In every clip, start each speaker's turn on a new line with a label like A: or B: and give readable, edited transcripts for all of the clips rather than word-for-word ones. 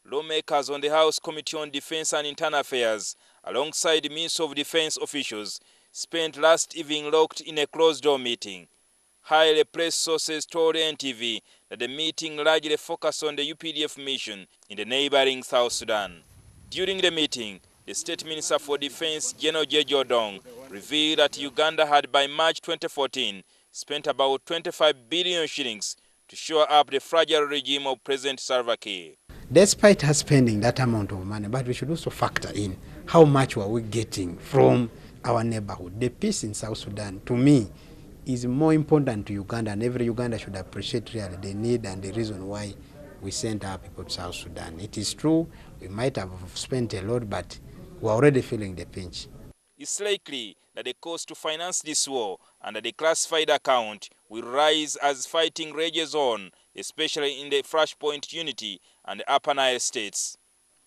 A: lawmakers on the House Committee on Defense and Internal Affairs, alongside Minister of Defense officials, spent last evening locked in a closed-door meeting. Highly press sources told NTV that the meeting largely focused on the UPDF mission in the neighbouring South Sudan. During the meeting, the State Minister for Defense, General Jeje Odongo, revealed that Uganda had by March 2014 spent about 25 billion shillings to shore up the fragile regime of President Salva Kiir.
B: Despite us spending that amount of money, but we should also factor in how much were we getting from our neighborhood. The peace in South Sudan, to me, is more important to Uganda, and every Uganda should appreciate really the need and the reason why we sent our people to South Sudan. It is true, we might have spent a lot, but we're already feeling the pinch.
A: It's likely that the cost to finance this war under the classified account will rise as fighting rages on, especially in the Flashpoint Unity and the Upper Nile states.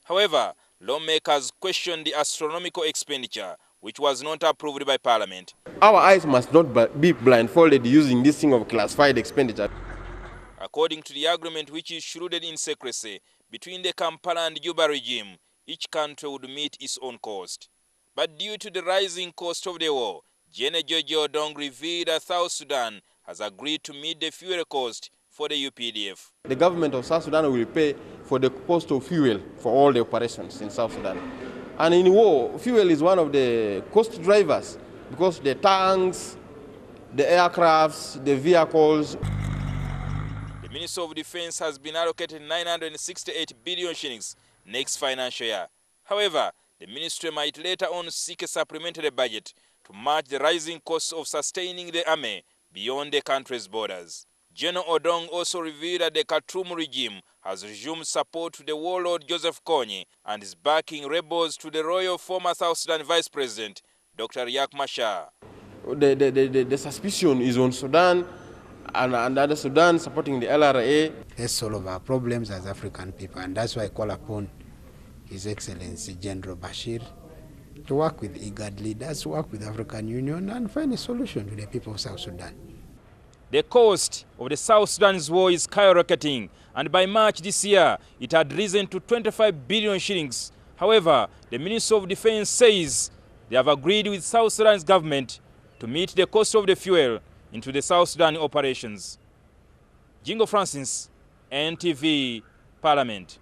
A: However, lawmakers questioned the astronomical expenditure, which was not approved by Parliament.
C: Our eyes must not be blindfolded using this thing of classified expenditure.
A: According to the agreement, which is shrouded in secrecy, between the Kampala and Juba regime, each country would meet its own cost. But due to the rising cost of the war, Jeje Odongo revealed that South Sudan has agreed to meet the fuel cost for the UPDF.
C: The government of South Sudan will pay for the cost of fuel for all the operations in South Sudan. And in war, fuel is one of the cost drivers because the tanks, the aircrafts, the vehicles.
A: The Minister of Defense has been allocated 968 billion shillings next financial year. However, the ministry might later on seek a supplementary budget to match the rising costs of sustaining the army beyond the country's borders. Jeje Odongo also revealed that the Khartoum regime has resumed support to the warlord Joseph Kony and is backing rebels to the royal former South Sudan Vice President, Dr. Riek Machar.
C: The suspicion is on Sudan and other Sudan supporting the LRA.
B: Let's solve our problems as African people, and that's why I call upon His Excellency General Bashir to work with IGAD leaders, work with the African Union, and find a solution to the people of South Sudan.
A: The cost of the South Sudan's war is skyrocketing, and by March this year, it had risen to 25 billion shillings. However, the Minister of Defense says they have agreed with South Sudan's government to meet the cost of the fuel into the South Sudan operations. Jingo Francis, NTV, Parliament.